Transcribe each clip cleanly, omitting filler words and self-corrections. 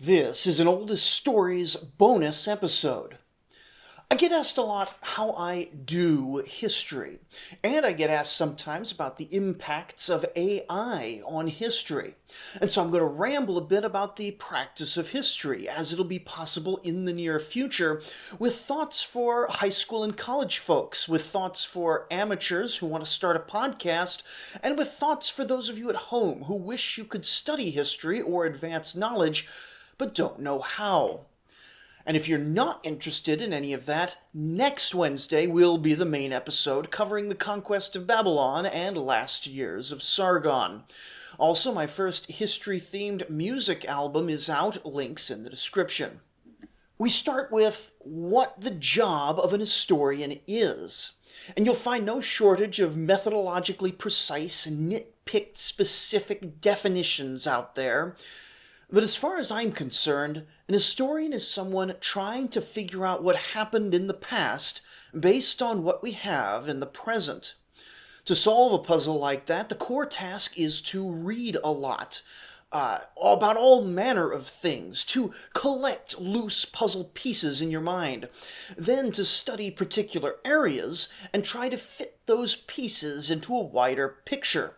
This is an Oldest Stories bonus episode. I get asked a lot how I do history, and I get asked sometimes about the impacts of AI on history. And so I'm going to ramble a bit about the practice of history, as it'll be possible in the near future, with thoughts for high school and college folks, with thoughts for amateurs who want to start a podcast, and with thoughts for those of you at home who wish you could study history or advance knowledge, but don't know how. And if you're not interested in any of that, next Wednesday will be the main episode covering the conquest of Babylon and last years of Sargon. Also, my first history-themed music album is out, links in the description. We start with what the job of an historian is. And you'll find no shortage of methodologically precise, nitpicked specific definitions out there. But as far as I'm concerned, an historian is someone trying to figure out what happened in the past based on what we have in the present. To solve a puzzle like that, the core task is to read a lot, about all manner of things, to collect loose puzzle pieces in your mind, then to study particular areas and try to fit those pieces into a wider picture.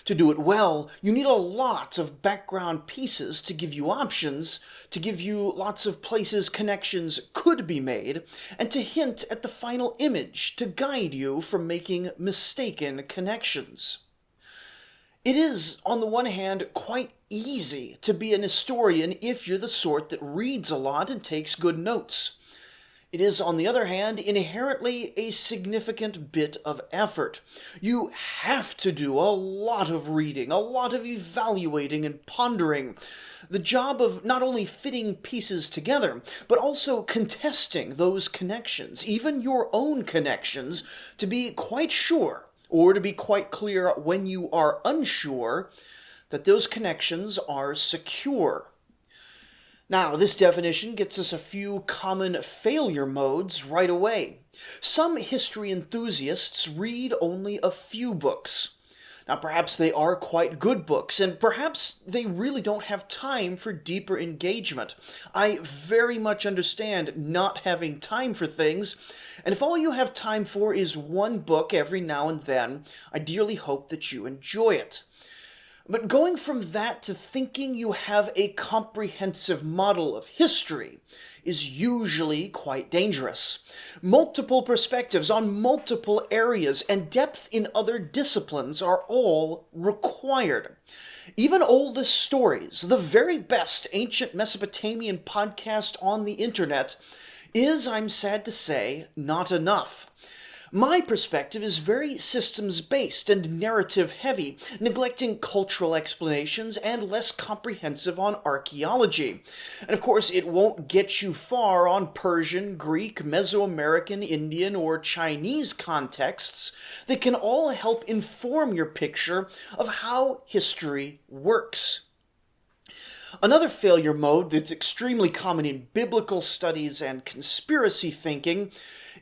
To do it well, you need a lot of background pieces to give you options, to give you lots of places connections could be made, and to hint at the final image to guide you from making mistaken connections. It is, on the one hand, quite easy to be an historian if you're the sort that reads a lot and takes good notes. It is, on the other hand, inherently a significant bit of effort. You have to do a lot of reading, a lot of evaluating and pondering. The job of not only fitting pieces together, but also contesting those connections, even your own connections, to be quite sure, or to be quite clear when you are unsure, that those connections are secure. Now, this definition gets us a few common failure modes right away. Some history enthusiasts read only a few books. Now, perhaps they are quite good books, and perhaps they really don't have time for deeper engagement. I very much understand not having time for things, and if all you have time for is one book every now and then, I dearly hope that you enjoy it. But going from that to thinking you have a comprehensive model of history is usually quite dangerous. Multiple perspectives on multiple areas and depth in other disciplines are all required. Even Oldest Stories, the very best ancient Mesopotamian podcast on the internet, is, I'm sad to say, not enough. My perspective is very systems-based and narrative-heavy, neglecting cultural explanations and less comprehensive on archaeology. And of course, it won't get you far on Persian, Greek, Mesoamerican, Indian, or Chinese contexts that can all help inform your picture of how history works. Another failure mode that's extremely common in biblical studies and conspiracy thinking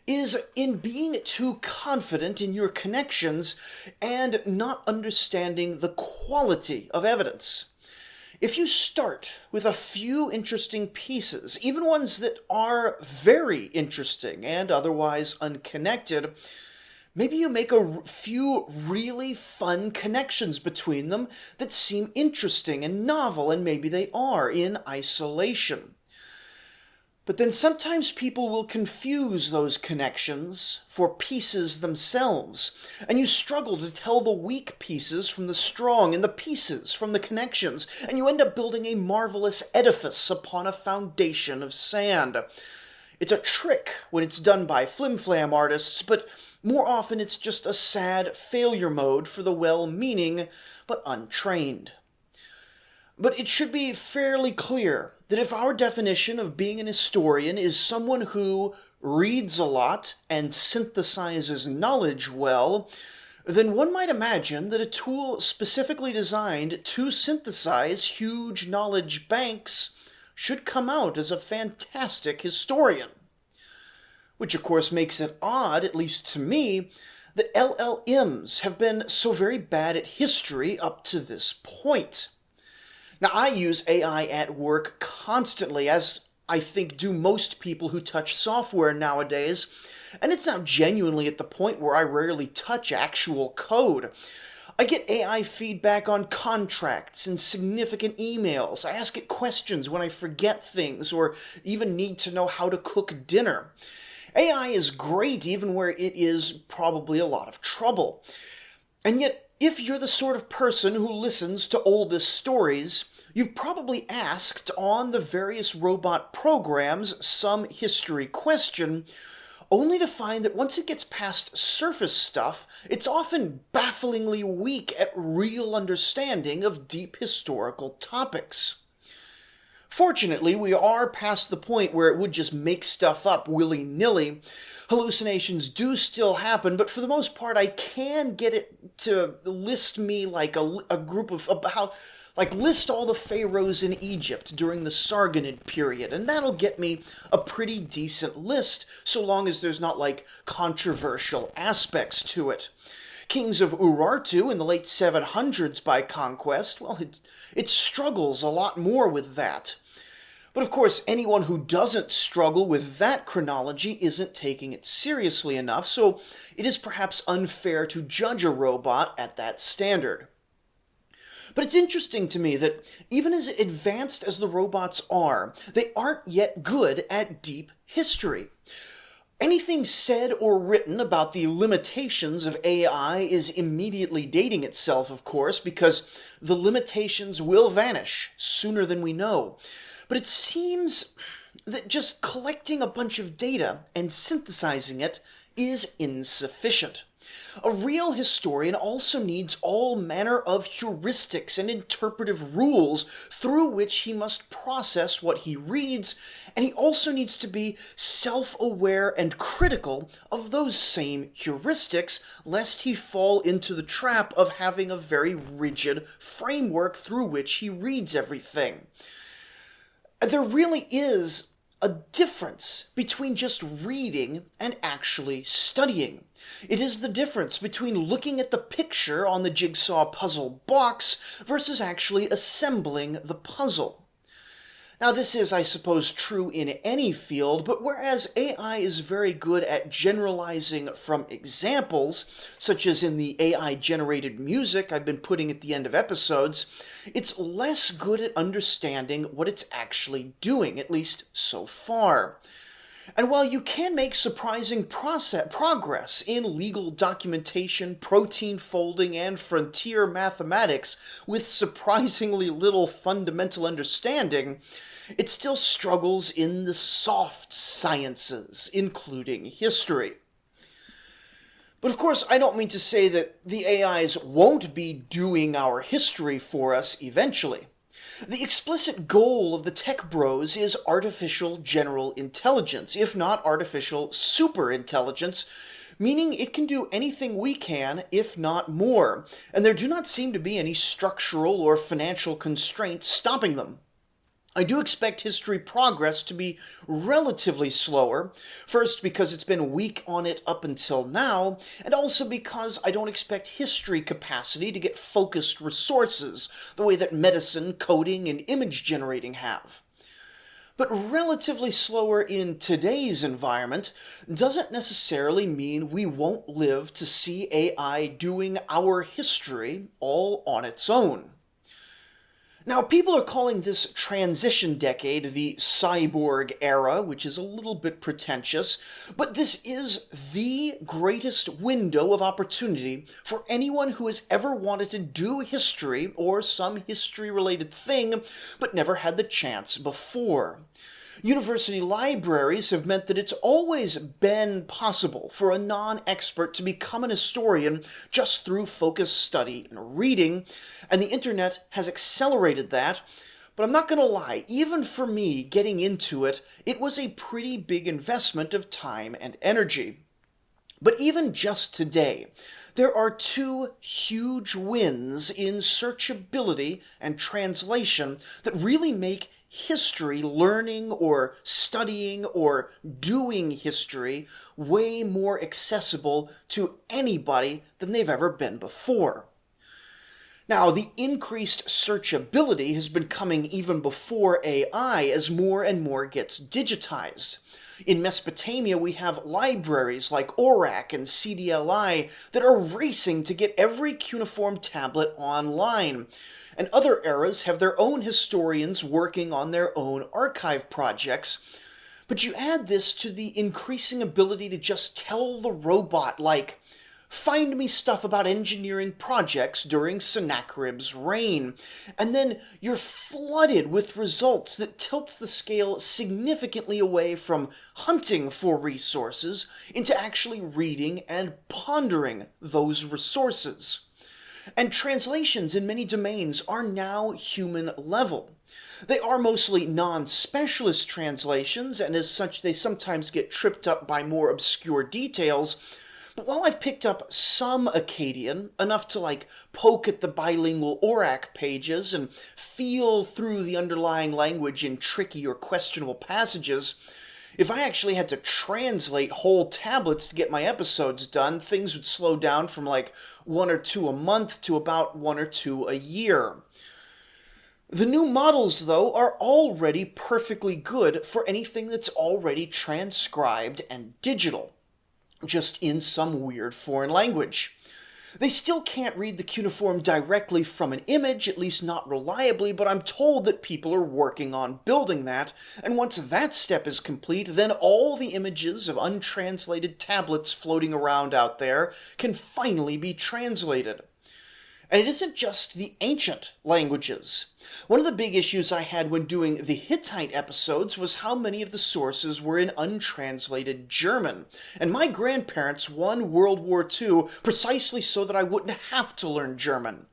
is in being too confident in your connections and not understanding the quality of evidence. If you start with a few interesting pieces, even ones that are very interesting and otherwise unconnected, maybe you make a few really fun connections between them that seem interesting and novel, and maybe they are in isolation. But then sometimes people will confuse those connections for pieces themselves, and you struggle to tell the weak pieces from the strong and the pieces from the connections, and you end up building a marvelous edifice upon a foundation of sand. It's a trick when it's done by flim-flam artists, but more often it's just a sad failure mode for the well-meaning but untrained. But it should be fairly clear that if our definition of being an historian is someone who reads a lot and synthesizes knowledge well, then one might imagine that a tool specifically designed to synthesize huge knowledge banks should come out as a fantastic historian. Which of course makes it odd, at least to me, that LLMs have been so very bad at history up to this point. Now, I use AI at work constantly, as I think do most people who touch software nowadays, and it's now genuinely at the point where I rarely touch actual code. I get AI feedback on contracts and significant emails. I ask it questions when I forget things or even need to know how to cook dinner. AI is great even where it is probably a lot of trouble. And yet, if you're the sort of person who listens to oldest stories, you've probably asked on the various robot programs some history question, only to find that once it gets past surface stuff, it's often bafflingly weak at real understanding of deep historical topics. Fortunately, we are past the point where it would just make stuff up willy-nilly. Hallucinations do still happen, but for the most part, I can get it to list me like a group of how, like list all the pharaohs in Egypt during the Sargonid period, and that'll get me a pretty decent list, so long as there's not like controversial aspects to it. Kings of Urartu in the late 700s by conquest, well, it struggles a lot more with that. But of course, anyone who doesn't struggle with that chronology isn't taking it seriously enough, so it is perhaps unfair to judge a robot at that standard. But it's interesting to me that even as advanced as the robots are, they aren't yet good at deep history. Anything said or written about the limitations of AI is immediately dating itself, of course, because the limitations will vanish sooner than we know. But it seems that just collecting a bunch of data and synthesizing it is insufficient. A real historian also needs all manner of heuristics and interpretive rules through which he must process what he reads, and he also needs to be self-aware and critical of those same heuristics, lest he fall into the trap of having a very rigid framework through which he reads everything. There really is a difference between just reading and actually studying. It is the difference between looking at the picture on the jigsaw puzzle box versus actually assembling the puzzle. Now, this is, I suppose, true in any field, but whereas AI is very good at generalizing from examples, such as in the AI-generated music I've been putting at the end of episodes, it's less good at understanding what it's actually doing, at least so far. And while you can make surprising progress in legal documentation, protein folding, and frontier mathematics with surprisingly little fundamental understanding, it still struggles in the soft sciences, including history. But of course, I don't mean to say that the AIs won't be doing our history for us eventually. The explicit goal of the tech bros is artificial general intelligence, if not artificial superintelligence, meaning it can do anything we can, if not more, and there do not seem to be any structural or financial constraints stopping them. I do expect history progress to be relatively slower, first because it's been weak on it up until now, and also because I don't expect history capacity to get focused resources the way that medicine, coding, and image generating have. But relatively slower in today's environment doesn't necessarily mean we won't live to see AI doing our history all on its own. Now, people are calling this transition decade the cyborg era, which is a little bit pretentious, but this is the greatest window of opportunity for anyone who has ever wanted to do history or some history-related thing, but never had the chance before. University libraries have meant that it's always been possible for a non-expert to become an historian just through focused study and reading, and the internet has accelerated that. But I'm not going to lie, even for me getting into it, it was a pretty big investment of time and energy. But even just today, there are two huge wins in searchability and translation that really make history, learning or studying or doing history, way more accessible to anybody than they've ever been before. Now, the increased searchability has been coming even before AI as more and more gets digitized. In Mesopotamia, we have libraries like Orac and CDLI that are racing to get every cuneiform tablet online. And other eras have their own historians working on their own archive projects. But you add this to the increasing ability to just tell the robot, like, find me stuff about engineering projects during Sennacherib's reign. And then you're flooded with results that tilts the scale significantly away from hunting for resources into actually reading and pondering those resources. And translations in many domains are now human level. They are mostly non-specialist translations, and as such they sometimes get tripped up by more obscure details. But while I've picked up some Akkadian, enough to poke at the bilingual Orac pages and feel through the underlying language in tricky or questionable passages, if I actually had to translate whole tablets to get my episodes done, things would slow down from one or two a month to about one or two a year. The new models, though, are already perfectly good for anything that's already transcribed and digital, just in some weird foreign language. They still can't read the cuneiform directly from an image, at least not reliably, but I'm told that people are working on building that, and once that step is complete, then all the images of untranslated tablets floating around out there can finally be translated. And it isn't just the ancient languages. One of the big issues I had when doing the Hittite episodes was how many of the sources were in untranslated German. And my grandparents won World War II precisely so that I wouldn't have to learn German.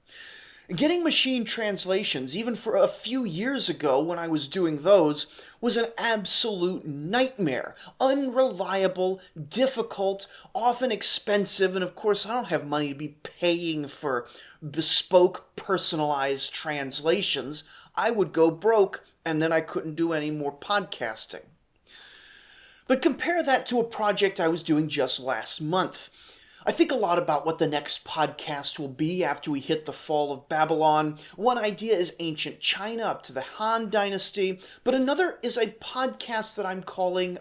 Getting machine translations, even for a few years ago when I was doing those, was an absolute nightmare. Unreliable, difficult, often expensive, and of course I don't have money to be paying for bespoke, personalized translations. I would go broke, and then I couldn't do any more podcasting. But compare that to a project I was doing just last month. I think a lot about what the next podcast will be after we hit the fall of Babylon. One idea is ancient China up to the Han Dynasty, but another is a podcast that I'm calling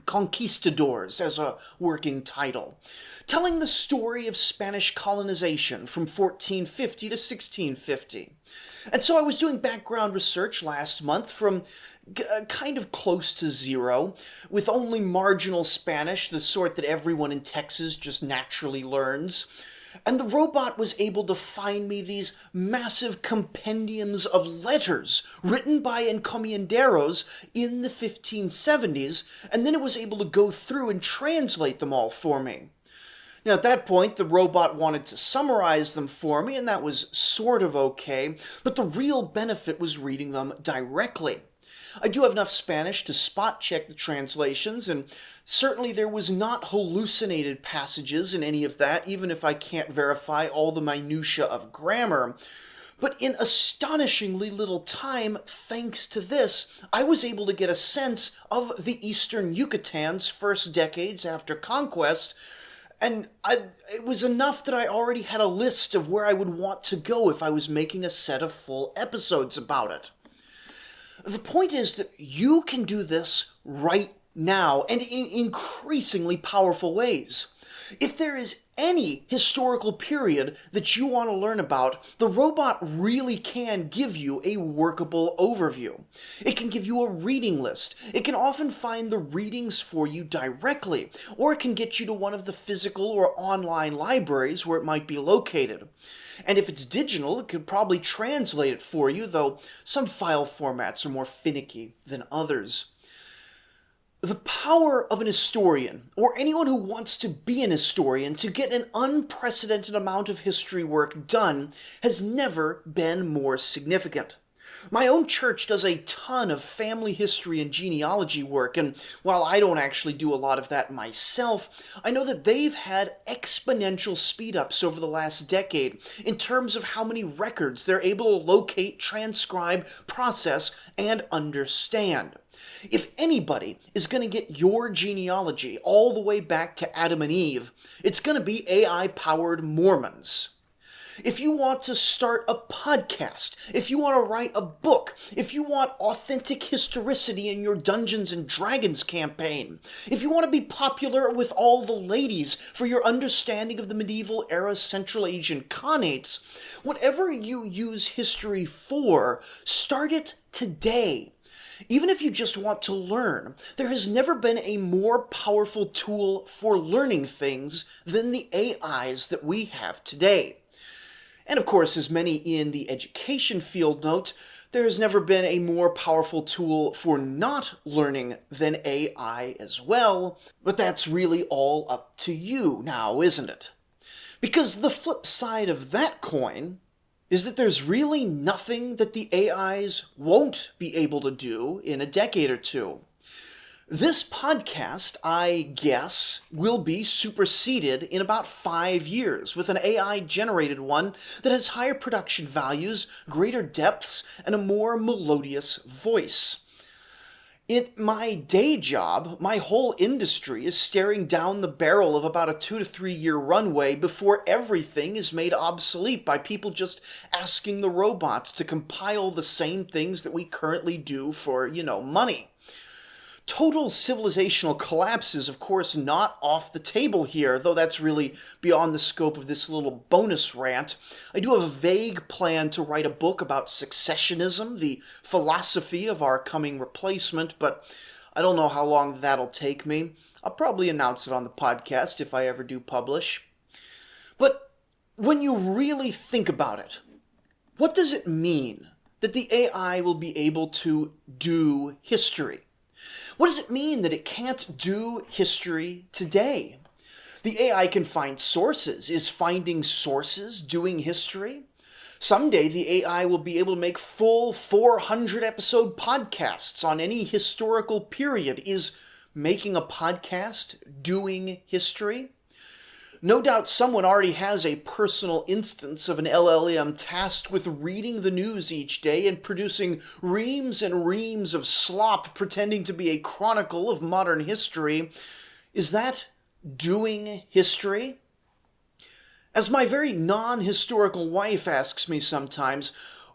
Conquistadors as a working title, telling the story of Spanish colonization from 1450 to 1650. And so I was doing background research last month from kind of close to zero, with only marginal Spanish, the sort that everyone in Texas just naturally learns. And the robot was able to find me these massive compendiums of letters written by encomenderos in the 1570s, and then it was able to go through and translate them all for me. Now, at that point, the robot wanted to summarize them for me, and that was sort of okay, but the real benefit was reading them directly. I do have enough Spanish to spot check the translations, and certainly there was not hallucinated passages in any of that, even if I can't verify all the minutiae of grammar. But in astonishingly little time, thanks to this, I was able to get a sense of the Eastern Yucatan's first decades after conquest, and it was enough that I already had a list of where I would want to go if I was making a set of full episodes about it. The point is that you can do this right now, and in increasingly powerful ways. If there is any historical period that you want to learn about, the robot really can give you a workable overview. It can give you a reading list. It can often find the readings for you directly, or it can get you to one of the physical or online libraries where it might be located. And if it's digital, it could probably translate it for you, though some file formats are more finicky than others. The power of an historian, or anyone who wants to be an historian, to get an unprecedented amount of history work done has never been more significant. My own church does a ton of family history and genealogy work, and while I don't actually do a lot of that myself, I know that they've had exponential speed-ups over the last decade in terms of how many records they're able to locate, transcribe, process, and understand. If anybody is going to get your genealogy all the way back to Adam and Eve, it's going to be AI-powered Mormons. If you want to start a podcast, if you want to write a book, if you want authentic historicity in your Dungeons and Dragons campaign, if you want to be popular with all the ladies for your understanding of the medieval era Central Asian Khanates, whatever you use history for, start it today. Even if you just want to learn, there has never been a more powerful tool for learning things than the AIs that we have today. And of course, as many in the education field note, there has never been a more powerful tool for not learning than AI as well, but that's really all up to you now, isn't it? Because the flip side of that coin is that there's really nothing that the AIs won't be able to do in a decade or two. This podcast, I guess, will be superseded in about 5 years with an AI-generated one that has higher production values, greater depths, and a more melodious voice. In my day job, my whole industry is staring down the barrel of about a 2 to 3 year runway before everything is made obsolete by people just asking the robots to compile the same things that we currently do for, money. Total civilizational collapse is, of course, not off the table here, though that's really beyond the scope of this little bonus rant. I do have a vague plan to write a book about successionism, the philosophy of our coming replacement, but I don't know how long that'll take me. I'll probably announce it on the podcast if I ever do publish. But when you really think about it, what does it mean that the AI will be able to do history? What does it mean that it can't do history today? The AI can find sources. Is finding sources doing history? Someday the AI will be able to make full 400-episode podcasts on any historical period. Is making a podcast doing history? No doubt someone already has a personal instance of an LLM tasked with reading the news each day and producing reams and reams of slop pretending to be a chronicle of modern history. Is that doing history? As my very non-historical wife asks me sometimes,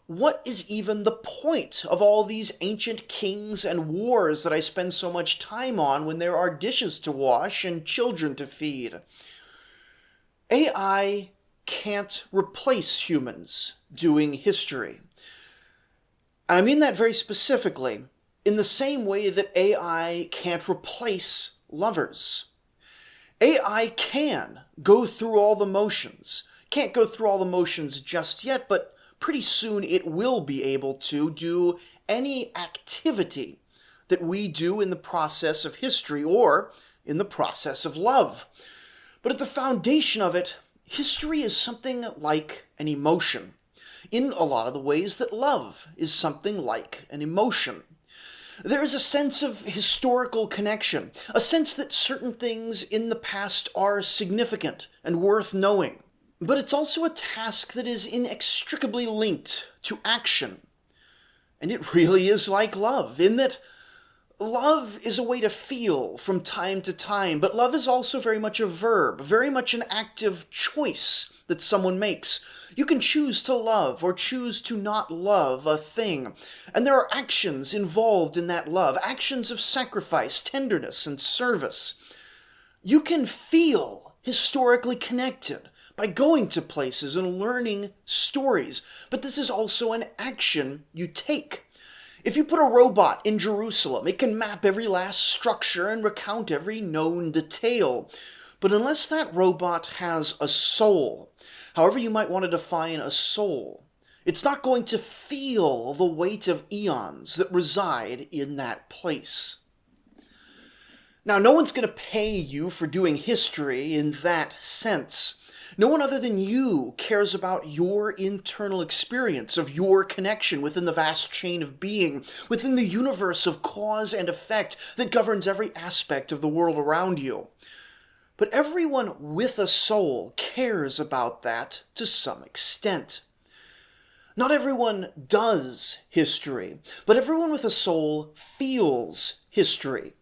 what is even the point of all these ancient kings and wars that I spend so much time on when there are dishes to wash and children to feed? AI can't replace humans doing history. And I mean that very specifically, in the same way that AI can't replace lovers. AI can go through all the motions. Can't go through all the motions just yet, but pretty soon it will be able to do any activity that we do in the process of history or in the process of love. But at the foundation of it, history is something like an emotion, in a lot of the ways that love is something like an emotion. There is a sense of historical connection, a sense that certain things in the past are significant and worth knowing. But it's also a task that is inextricably linked to action. And it really is like love, in that love is a way to feel from time to time, but love is also very much a verb, very much an active choice that someone makes. You can choose to love or choose to not love a thing, and there are actions involved in that love, actions of sacrifice, tenderness, and service. You can feel historically connected by going to places and learning stories, but this is also an action you take. If you put a robot in Jerusalem, it can map every last structure and recount every known detail. But unless that robot has a soul, however you might want to define a soul, it's not going to feel the weight of eons that reside in that place. Now, no one's going to pay you for doing history in that sense. No one other than you cares about your internal experience of your connection within the vast chain of being, within the universe of cause and effect that governs every aspect of the world around you. But everyone with a soul cares about that to some extent. Not everyone does history, but everyone with a soul feels history.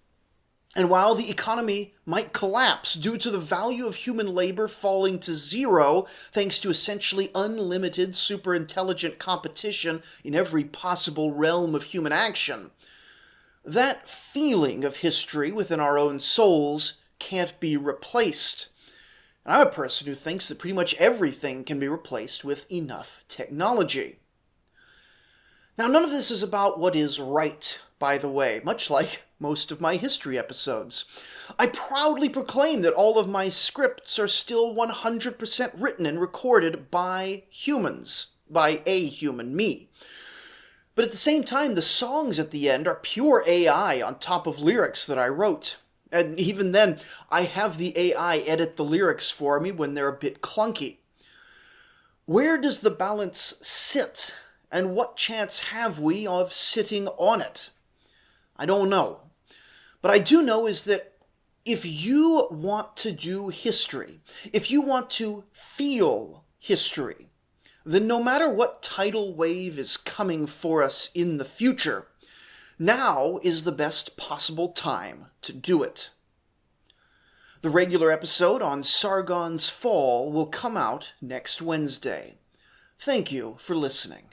And while the economy might collapse due to the value of human labor falling to zero, thanks to essentially unlimited superintelligent competition in every possible realm of human action, that feeling of history within our own souls can't be replaced. And I'm a person who thinks that pretty much everything can be replaced with enough technology. Now, none of this is about what is right, by the way, much like most of my history episodes. I proudly proclaim that all of my scripts are still 100% written and recorded by humans, by a human, me. But at the same time, the songs at the end are pure AI on top of lyrics that I wrote. And even then, I have the AI edit the lyrics for me when they're a bit clunky. Where does the balance sit? And what chance have we of sitting on it? I don't know. But I do know is that if you want to do history, if you want to feel history, then no matter what tidal wave is coming for us in the future, now is the best possible time to do it. The regular episode on Sargon's Fall will come out next Wednesday. Thank you for listening.